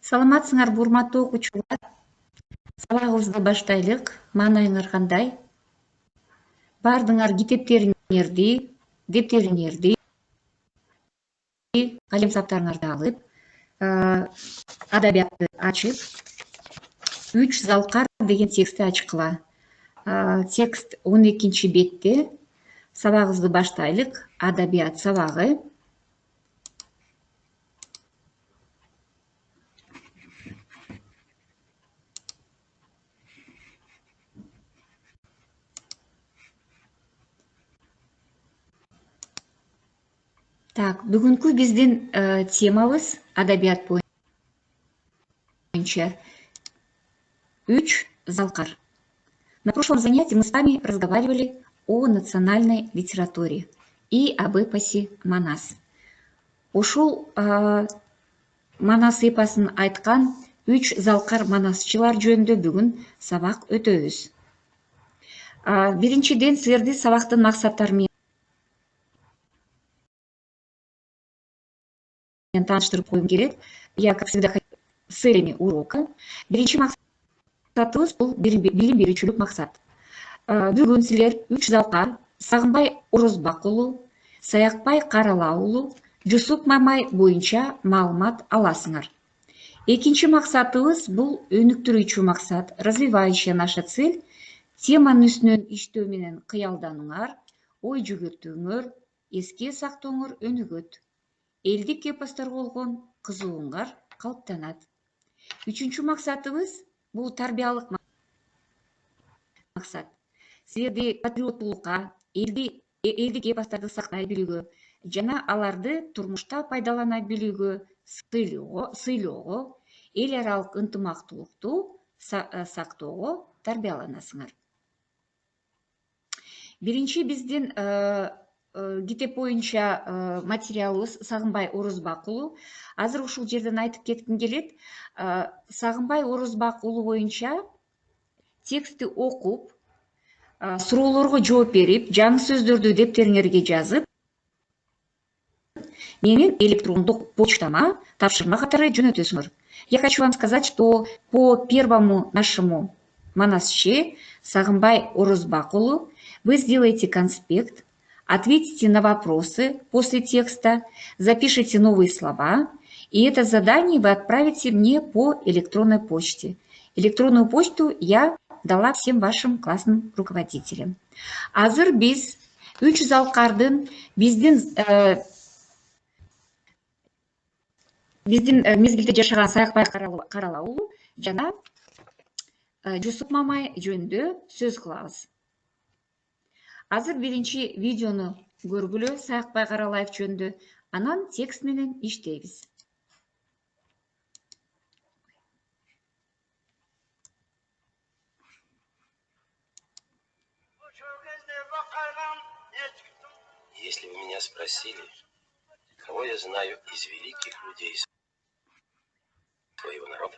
Саламатсыңар, урматтуу окуучулар. Сабагыбызды баштайлык. Маанайыңар кандай? Бардыңар дептериңерди, калем саптарыңарды алып, адабиятты ачып, 3 залкар деген текстти ачкыла. Текст 12 бетте. Сабагыбызды баштайлык. Адабият сабагы. Так, бүгүнкү биздин темабыз адабият боюнча 3 залкар. На прошлом занятии мы с вами разговаривали о национальной литературе и об эпосе Манас. Ушул Манас эпосын айткан 3 залкар манасчылар жөнүндө бүгүн сабак өтөбүз. Биринчиден, силерди сабактын максаттары менен тааныштырып коюм керек. Я, как всегда, с целями урока. Биринчи максатыбыз бул билим берүүчүлүк максат. Бүгүн силер 3 залкар Сагынбай Орозбак уулу, Саякбай Карала уулу, Жусуп Мамай боюнча маалымат аласыңар. Экинчи максатыбыз бул өнүктүрүүчү максат, развивающая наша цель. Теманын үстүнөн иштөө менен кыялданыңар, ой жүгүртүүңөр, эске сактооңор өнүгөт. Элдик эпосторго болгон кызыгууңар калыптанат. Үчүнчү максатыбыз бул тарбиялык максат. Силерди патриоттуулукка, элдик эпосторду сактай билүүгө жана аларды турмушта пайдалана билүүгө, сыйлоого, эл аралык ынтымактуулукту сактоого тарбияланасыңар. Биринчи биздин китеп боюнча материалыбыз Сагынбай Орозбак уулу. Азыр ушул жерден айтып кетким келет. Сагынбай Орозбак уулу боюнча текстти окуп, суроолорго жооп берип, жаңы сөздөрдү дептериңерге жазып, менин электрондук почтама тапшырма катары жөнөтөсүңөр. Я хочу вам сказать, что по первому нашему манасче Сагынбай Орозбак уулу вы сделаете конспект, ответите на вопросы после текста, запишите новые слова, и это задание вы отправите мне по электронной почте. Электронную почту я дала всем вашим классным руководителям. Азыр биз 3 залкардын биздин мезгилде жашаган Саякбай Карала уулу жана Жусуп Мамай жөнүндө сөз кылабыз. Азыр биринчи видеону көргүлө Саякбай Каралаев жөнүндө, анан текст менен иштейбиз. Если бы меня спросили, кого я знаю из великих людей своего народа,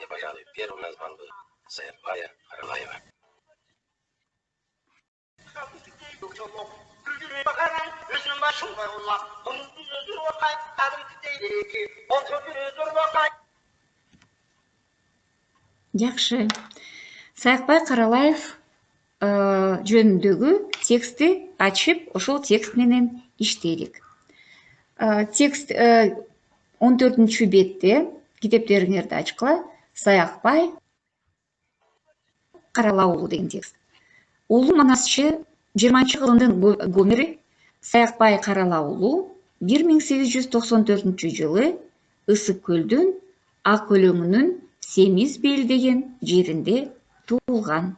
я, пожалуй, первым назвал бы Саякбая Каралаева. Жакшы. Саякбай Каралаев жөнүндөгү текстти ачып, ошол текст менен иштейлик. Текст 14 бетте, китептериңерди ачкыла, Саякбай Карала уулу деген текст. Улуу манасчы 20-кылымдын гомери Саякбай Карала уулу 1894 жылы Ысык көлдүн Ак өлөңүнүн Семиз бел деген жеринде туулган.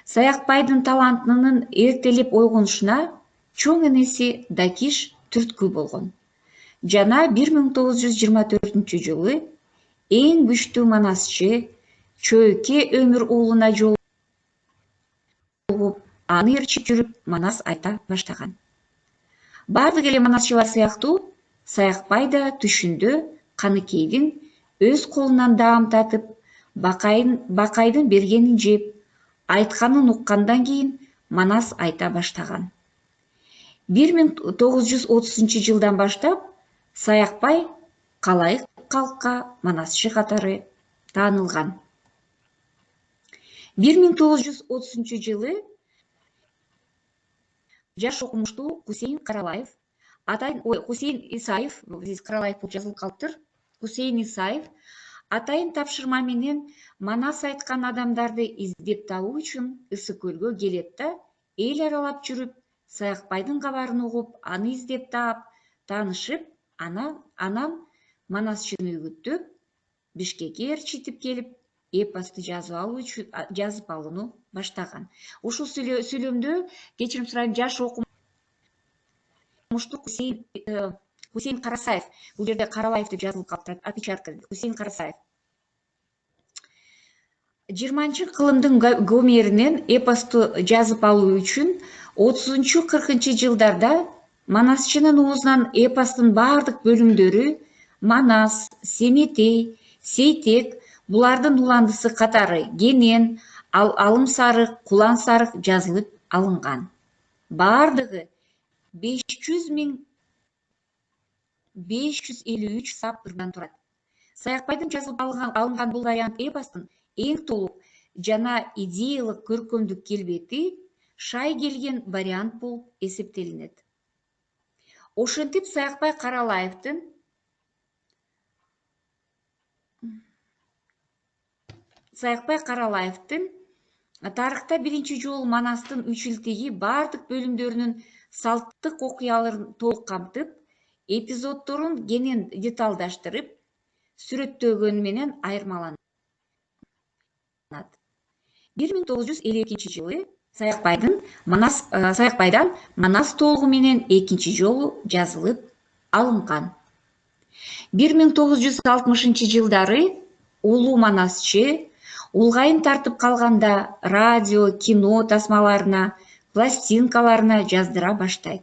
Саякбайдын талантынын эртелеп ойгонушуна чоң энеси Дакиш түрткү болгон. Жана 1924 жылы эң күчтүү манасчы Чөйке Өмүр уулуна жолугуп, аны ээрчип жүрүп манас айта баштаган. Бардык эле манасчылар сыяктуу Саякбай да түшүндө Каныкейдин өз колунан даам татып, бакайдын бергенин жеп, айтканын уккандан кийин манас айта баштаган. 1930 жылдан баштап Саякбай калайык калкка манасчы катары таанылган. 1930-жылы жаш окумуштуу Хусейин Каралаев, Хусейин Исаев, здесь Каралаев болуп жазылып калыптыр. Хусейин Исаев атайын тапшырма менен манас айткан адамдарды издеп табуу үчүн Ысык көлгө келет да, эл аралап жүрүп, Саякбайдын кабарын угуп, аны издеп таап, таанышып, анан манасчыны үгүттөп, Бишкекке ээрчитип келип, эпосту жазып алууну баштаган. Ушул сүйлөмдө, кечирим сурайм, жаш окумуштуу Хусейин Карасаев, бул жерде Каралаев деп жазылып калыптыр, опечатка. Хусейин Карасаев 20-кылымдын Гомеринен эпосту жазып алуу үчүн 30-40 жылдарда манасчынын оозунан эпостун бардык бөлүмдөрү Манас, Семетей, Сейтек, булардын уландысы катары Генен, Алым Сарык, Кулан Сарык жазылып алынган. Бардыгы 553 сап ырдан турат. Саякбайдын жазылып алынган бул вариант эпостун эң толук жана идеялык көркөмдүк келбети шай келген вариант болуп эсептелинет. Ошентип Саякбай Каралаевдин тарыхта биринчи жолу манастын үчүлтеги бардык бөлүмдөрүнүн салттык окуяларын толук камтып, эпизоддорун кенен деталдаштырып, сүрөттөгөнү менен айырмаланат. 1952-жылы Саякбайдан Манас толугу менен экинчи жолу жазылып алынган. 1960-жылдары улуу манасчы улгайын тартып калганда радио, кино тасмаларына, пластинкаларына жаздыра баштайт.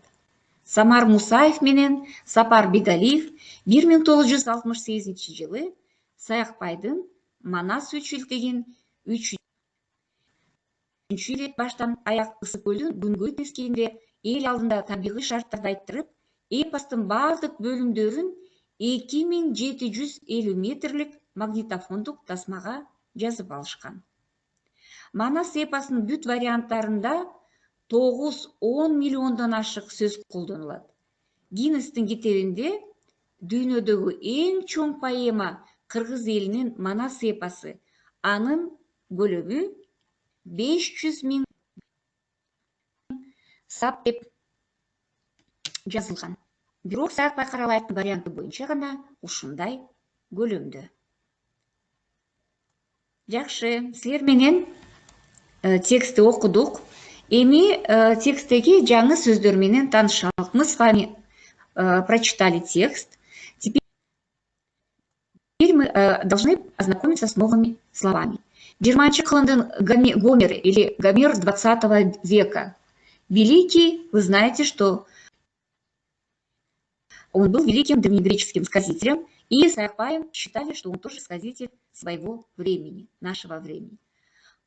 Самар Мусаев менен Сапар Бидалиев 1968-жылы Саякбайдын Манас үчүлтегин үчүнчү ирет баштан аяк Ысык көлдүн күнгөй тескейинде эл алдында табигый шарттарды айттырып, эпостун бардык бөлүмдөрүн 2750 метрлик магнитофондук тасмага жазып алышкан. Манас эпосунун бүт варианттарында 9-10 миллиондон ашык сөз колдонулат. Гиннестин китебинде дүйнөдөгү эң чоң поэма кыргыз элинин Манас эпосу, анын көлөмү 500 000 сап деп жазылган. Бирок Саякбай Каралаевдин варианты боюнча гана ушундай көлөмдө. Жакшы, силер менен текстти окудук. Эми тексттеги жаңы сөздөр менен таанышалык. Мы с вами прочитали текст. Теперь мы должны ознакомиться с новыми словами. 20-чы кылымдын Гомер или Гомер 20 века. Великий, вы знаете, что он был великим древнегреческим сказителем, и Саякбаем считали, что он тоже сказитель своего времени, нашего времени.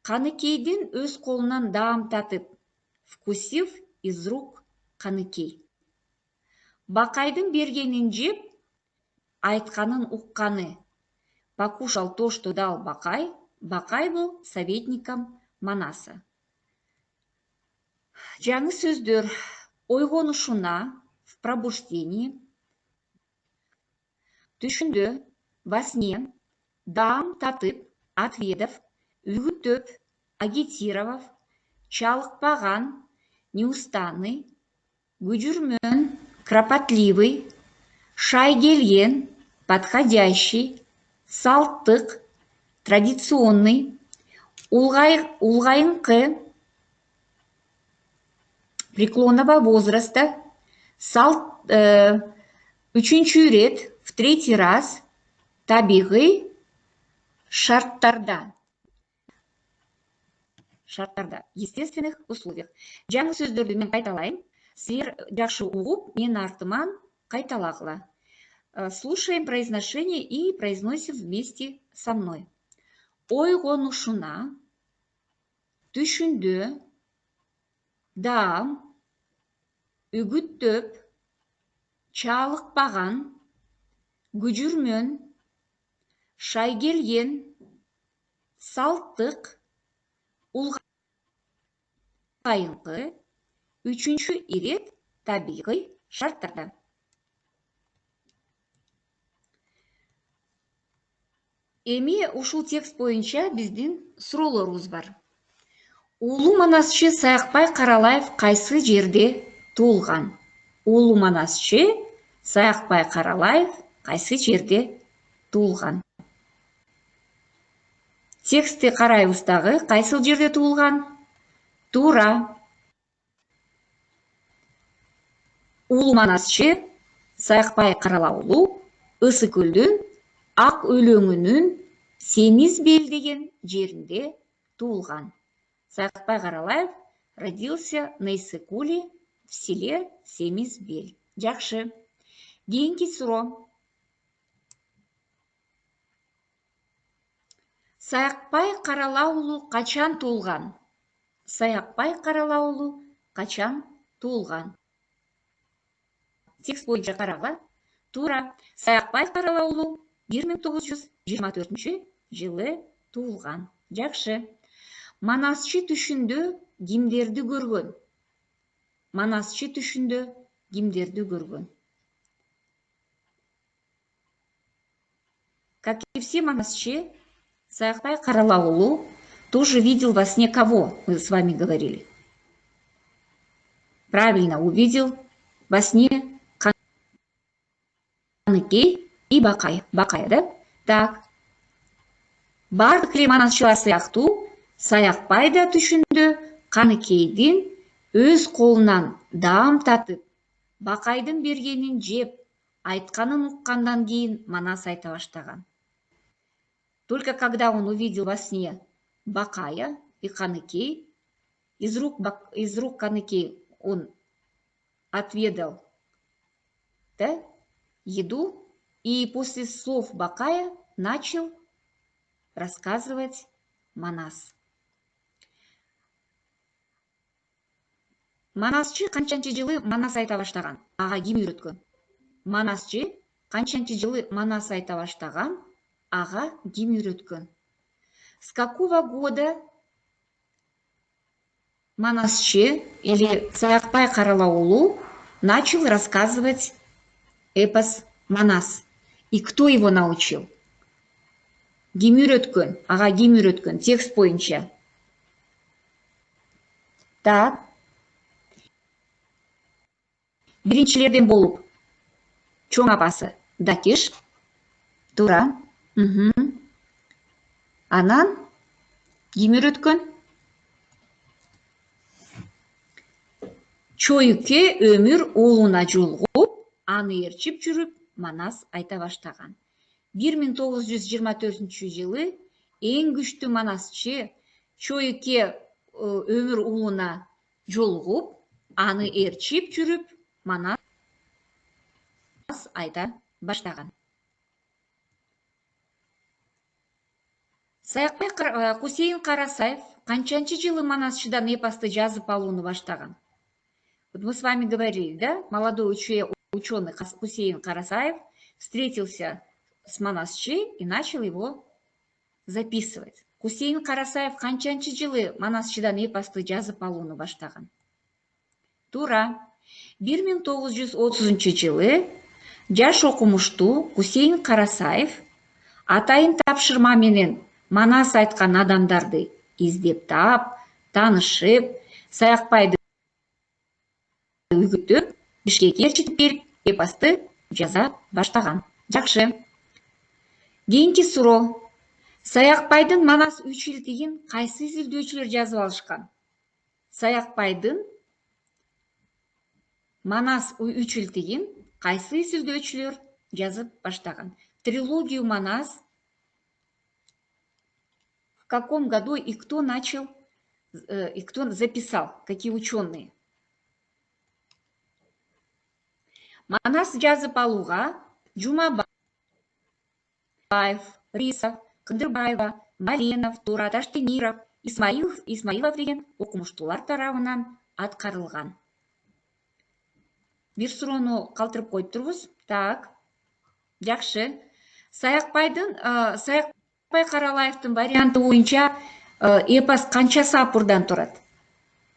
Каныкейдин өз колунан даам татып, вкусив из рук Каныкей. Бакайдын бергенин жеп, айтканын укканы. Покушал то, что дал Бакай. Бакай был советником Манаса. Жаңы сөздөр: ойгонушуна, в пробуждении, түшүндө, во сне, даам татып, отведав, үгүттөп, агитировав, чалыкпаган, неустанный, күжүрмөн, кропотливый, шай келген, подходящий, салттык, традиционный, улгайыңкы, преклонного возраста, үчүнчү ирет, в третий раз, табигый шарттарда, естественных условиях. Жаңы сөздөрдү мен кайталайм. Силер жакшы угуп, мен артыман кайталагыла. Слушаем произношение и произносим вместе со мной. Ойгонушуна, түшүндө, даам, үгүттөп, чалыкпаган, күжүрмөн, шайгелген, салттық, улғайыңқы, үчүнчү ирет табиғи шарттарда. Эми ушул текст боюнча биздин суроолорубуз бар. Улуу манасчы Саякбай Каралаев кайсы жерде туулган? Улуу манасчы Саякбай Каралаев кайсы жерде туулган? Текстти карайбыз дагы. Кайсыл жерде туулган? Туура. Улуу манасчы Саякбай Каралаулу Ысы көлдүн Ак өлөңүнүн Семизбел деген жеринде туулган. Саякбай Каралаев родился на Иссыкуле в селе Семизбель. Жакшы. Кийинки суроо. Саякбай Каралаулу качан туулган? Саякбай Каралаулу качан туулган? Текст боюнча карагыла. Туура. Саякбай Каралаулу 1924 жылы туулган. Жакшы. Манасчы түшүндө кимдерди көргөн? Манасчы түшүндө кимдерди көргөн? Как и все манасчы, Саякбай Каралаулу тоже видел во сне кого? Мы с вами говорили. Правильно, увидел во сне Каныкей и Бакай. Бакай, да? Так. Бардык эле манасчылар сыяктуу Саякбай да түшүндө Каныкейдин өз колунан даам татып, Бакайдын бергенин жеп, айтканын уккандан кийин манас айта баштаган. Только когда он увидел во сне Бакая и Каныкей, из рук Каныкей он отведал, да, еду, и после слов Бакая начал рассказывать манас. Манасчы канчанчы жылы манас айта баштаган? Ага ким үйрөткөн? Манасчы канчанчы жылы манас айта баштаган? Ага ким үйрөткөн? С какого года манасчы или Саякбай Каралаулу начал рассказывать эпос Манас? И кто его научил? Ким үйрөткөн? Ага ким үйрөткөн? Текст боюнча. Так. Биринчилерден болуп чоң апасы Дакиш. Туура. Анан ким үйрөткөн? Чоюке өмүр уулуна жолугуп, аны ээрчип жүрүп, манас айта баштаган. 1924 жылы эң күчтүү манасчы Чоюке өмүр уулуна жолугуп, аны ээрчип жүрүп, манас айта баштаган. Саякбай Кусейин Карасаев канчанчы жылы манасчыдан эпосты жазып алууну баштаган? Вот мы с вами говорили, да? Молодой ученый Кусейин Карасаев встретился с манасчы и начал его записывать. Кусейин Карасаев канчанчы жылы манасчыдан эпосты жазып алууну баштаган? Туура. 1930 жылы жаш окумуштуу Кусейин Карасаев атайын тапшырма менен манас айткан адамдарды издеп таап, таанышып, Саякбайды үгүттөп, Бишкекке ээрчитип берип, эпосты жаза баштаган. Жакшы. Кийинки суроо. Саякбайдын манас үчилтигин кайсы изилдөөчүлөр жазып алышкан? Саякбайдын манас үчилтигин кайсы изилдөөчүлөр жазып баштаган? Трилогию Манас в каком году и кто начал, и кто записал, какие ученые? Манас жазып алууга Жумабаев, Рисов, Кындырбаева, Маленов, Тура, Таштемиров, Исмаилов деген окумуштуулар тарабынан аткарылган. Бир суроону калтырып коюп турбуз. Так. Жакшы. Саякбай Каралаевдин варианты боюнча эпос канча сап-ырдан турат?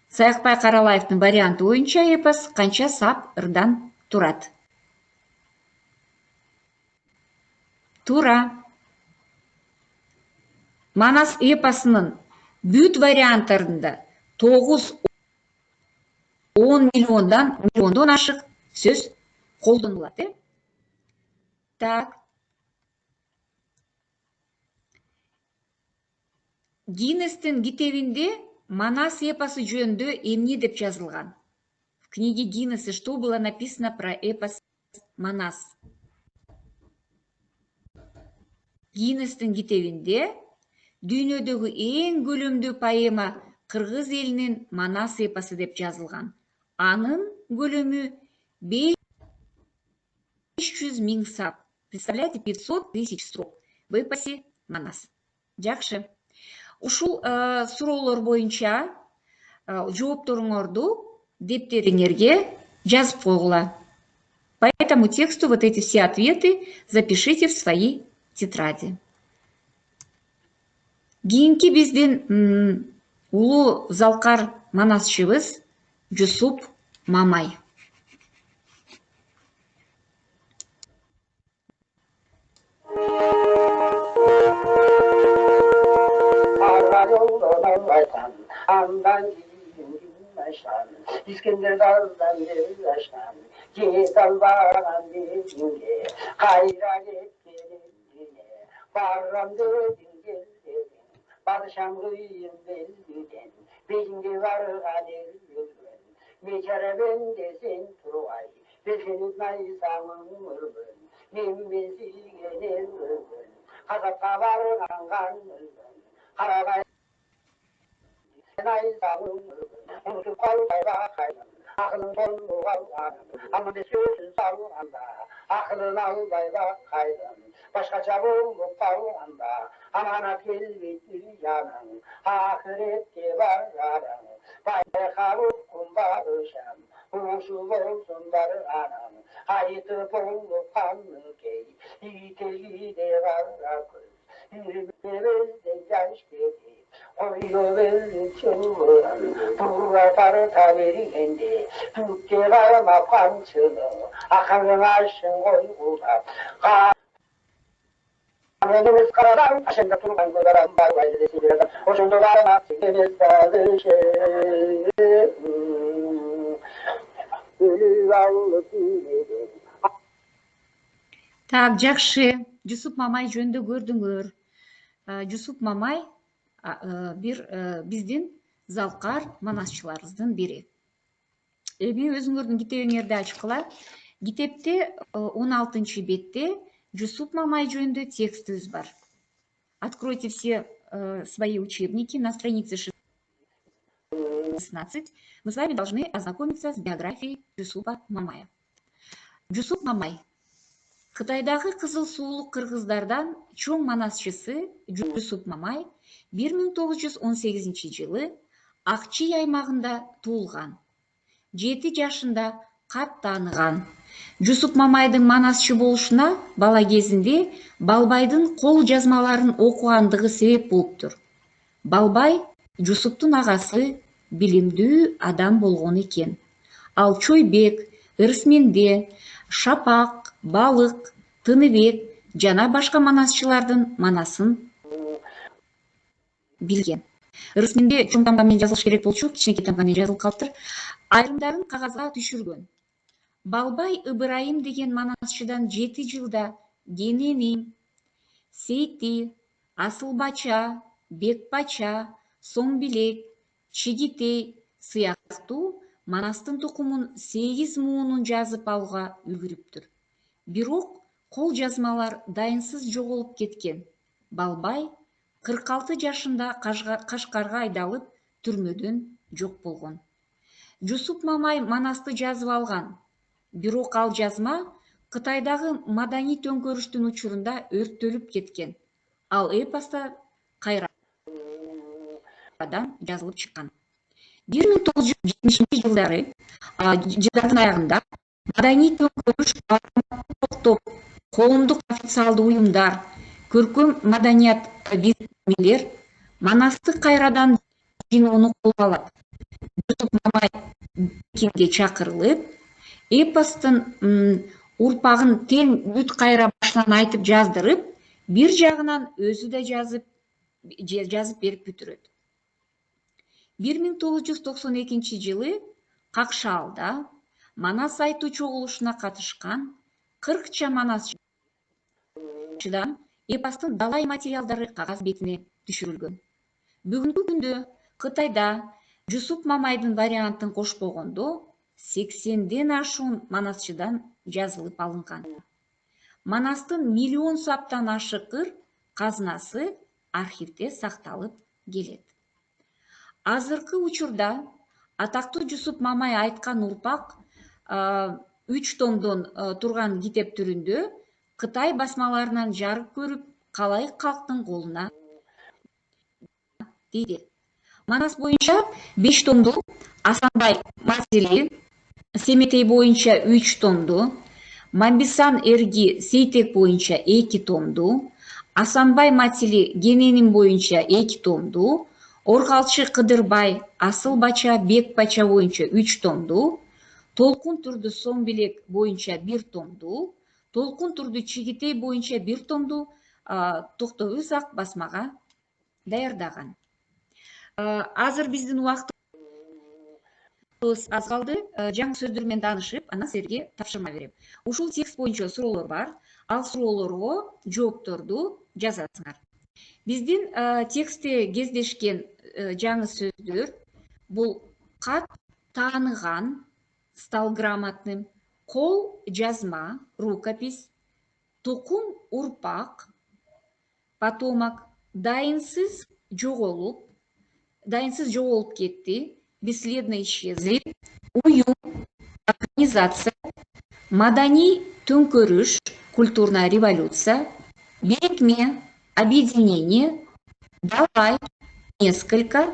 Саякбай Каралаевдин варианты боюнча эпос канча сап-ырдан турат? Тура. Манас эпосунун бүт варианттарында 9-10 миллиондон ашык сөз колдонулат. Так. Гиннестин китебинде Манас эпосу жөнүндө эмне деп жазылган? В книге Гиннесса что было написано про эпос Манас? Гиннестин китебинде дүйнөдөгү эң көлөмдүү поэма кыргыз элинин Манас эпосу деп жазылган. Анын көлөмү 500 000 сап. Представляете, 500 000 строк в эпосе Манас. Жакшы. Ушул суроолор боюнча жоопторуңорду дептериңерге жазып койгула. По этому тексту вот эти все ответы запишите в свои тетради. Кийинки биздин улуу залкар манасчыбыз Жусуп Мамай. İskender dağdan bir yaştan, Cedal bağlan dediğine, Kayra gittiğine, Barram dedin gel dedin, Padişam kıyım beldiden, Beynge varga delgün, Beçare ben de sen turgay, Beşenit naysamın mırgın, Men bezigenen mırgın, Kazakka vargan kanmırgın, Karabay naysamın mırgın, Unutup kalbayla kaydım, Aklın konu kalkanım, Ama de sözsüz salganda, Aklın albayla kaydım, Başkaça bulup kalganda, Amanat gelmedi canım, Ahirette vararım, Bayra kalıp kumbarışam, Uşu olsun barıranım, Hayıtıp olup kanlıkey, İteli de varrakız, Yürümemezde yaş dedi, Koyuyor belli çılgıran, Burra parta veriyende, Türkçe varma pançılı, Aklın aşın koygular, Kanımız karadan, Aşında turgan kodaran, Barbaydı desilirden, Hoşunda varma, Sikemiz sağlışı, Ölü allı dinledim. Так, жакшы. Жусуп Мамай жөнүндө көрдүңөр. Жусуп Мамай бир биздин залкар манасчыларыбыздын бири. Эми өзүңөрдүн китебиңерди ачкыла. Китепте 16-бетте Жусуп Мамай жөнүндө текстибиз бар. Откройте все свои учебники на странице 16. Мы с вами должны ознакомиться с биографией Жусупа Мамая. Жусуп Мамай Кытайдагы кызыл суулук кыргыздардан чоң манасчысы Жусуп Мамай 1918-жылы Акчий аймагында туулган. 7 жашында кат тааныган. Жусуп Мамайдын манасчы болушуна бала кезинде Балбайдын кол жазмаларын окугандыгы себеп болуптур. Балбай Жусуптун агасы билимдүү адам болгон экен. Ал Чойбек, Ырысменде, Шапак, Балык, Тыныбек жана башка манасчылардын манасын билген. Ырысменде чоң тамга менен жазылыш керек болчу, кичинекей тамга менен жазылып калыптыр. Айрымдарын кагазга түшүргөн. Балбай Ыбырайым деген манасчыдан 7 жылда Генени, Сейти, Асылбача, Бекбача, Сомбилек, Чигитей сыяктуу манастын тукумун 8 муунун жазып алууга үлгүрүптүр. Бирок кол жазмалар дайынсыз жоголуп кеткен. Балбай 46 жашында Кашкарга айдалып, түрмөдөн жок болгон. Жусуп Мамай манасты жазып алган. Бирок ал жазма Кытайдагы маданий төңкөрүштүн учурунда өрттөлүп кеткен. Ал эпоста кайрадан жазылып чыккан. 1970-жылдардын аягында маданий төңкөрүш токтоп коомдук официалдуу уюмдар, көркөм маданият бирикмелер Манасты кайрадан жиноону колго алат. Жусуп Мамай митингге чакырылып, эпостун урпагын тең бүт кайра башынан айтып жаздырып, бир жагынан өзү да жазып берип бүтүрөт. 1992 жылы Какшаалда Манас айтуу чогулушуна катышкан 40 манасчыдан эпостун далай материалдары кагаз бетине түшүрүлгөн. Бүгүнкү күндө Кытайда Жусуп Мамайдын вариантын кошпогондо 80ден ашуун манасчыдан жазылып алынган. Манастын миллион саптан ашыкыр казынасы архивде сакталып келет. Азыркы учурда атактуу Жусуп Мамай айткан урпак 3 томдон турган китеп түрүндө Кытай басмаларынан жарык көрүп, калайык калктын колуна тийди. Манас боюнча 5 томду, Асанбай Масили Семетей боюнча 3 томду, Мамбисан Эрги Сейтек боюнча 2 томду, Асанбай Матили Гененин боюнча 2 томду, Оргалчы Кыдырбай Асыл Бача Бек Бача боюнча 3 томду, Толкун Турду Сомбелек боюнча 1 томду, Толкун Турду Чигитей боюнча 1 томду Токтобуз Ак басмага даярдаган. Азыр биздин убактыбыз аз калды. Жаңы сөздөр менен таанышып, анан силерге тапшырма берем. Ушул текст боюнча суроолор бар. Ал суроолорго жоопторду жазасыңар. Биздин текстте кездешкен жаңы сөздөр бул кат тааныган, стал грамотным, кол жазма, рукопись, тукум урпак, потомок, дайынсыз жоголуп кетти, бесследно исчезли, уюм, организация, маданий төңкөрүш, культурная революция, бирикме, объединение, давай, несколько,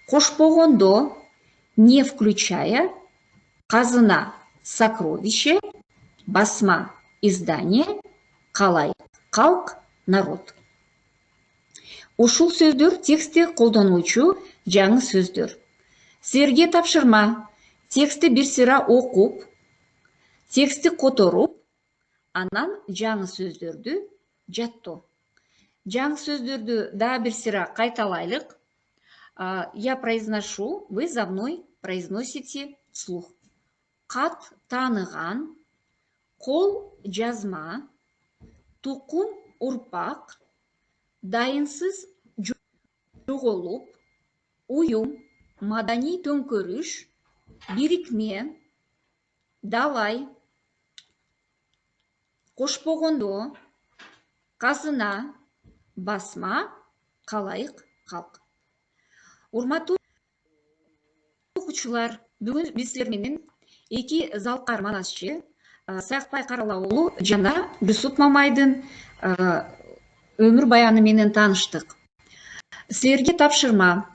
кошпогондо, не включая, казына, сокровище, басма, издание, калай, калк, народ. Ушул сөздөр текстте колдонуучу жаңы сөздөр. Силерге тапшырма. Текстти бир сыра окуп, текстти которуп, анан жаңы сөздөрдү жаттоо. Жаңы сөздөрдү дагы бир сыра кайталайлык. Я произношу, вы за мной произносите вслух. Кат тааныган, кол жазма, тукум урпак, дайынсыз жоголуп, уюм, маданий төңкөрүш, бирикме, далай, кошпогондо, казына, басма, калайык, калк. Урматтуу окуучулар, бүгүн биз силер менен эки залкар манасчы Саякбай Каралаулу жана Жусуп Мамайдын өмүр баяны менен тааныштык. Силерге тапшырма.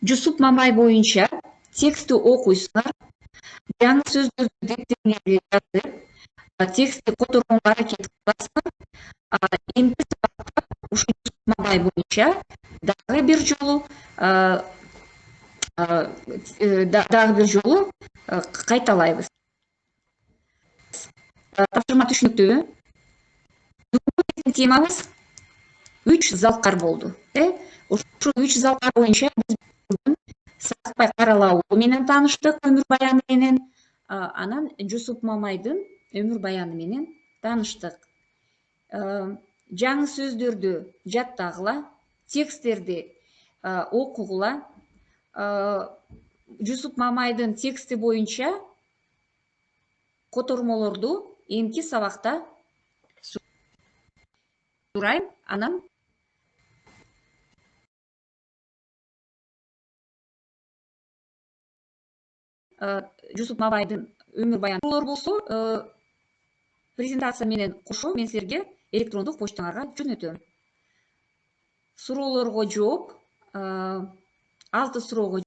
Жусуп Мамай боюнча текстти окуйсуңар, жаңы сөздөрдү дептериңерге жазып, текстти которгонго аракет кыласыңар. Эмки сабакта ушул Жусуп Мамай боюнча дагы бир жолу кайталайбыз. Тапшырма түшүнүктүүбү? Бүгүнкү темабыз 3 залкар болду. Ушул 3 залкар боюнча биз бүгүн Саякбай Каралаулу менен тааныштык өмүр баяны менен, анан Жусуп Мамайдын өмүр баяны менен тааныштык. Жаңы сөздөрдү жаттагыла, тексттерди окугула. Жусуп Мамайдын тексти боюнча котормолорду эмки сабакта сурайм, анан Жусуп Мамайдын өмүр баяны болсо, презентация менен кошо мен силерге электрондук почтаңарга жөнөтөм. Суроолорго жооп, 6 суроого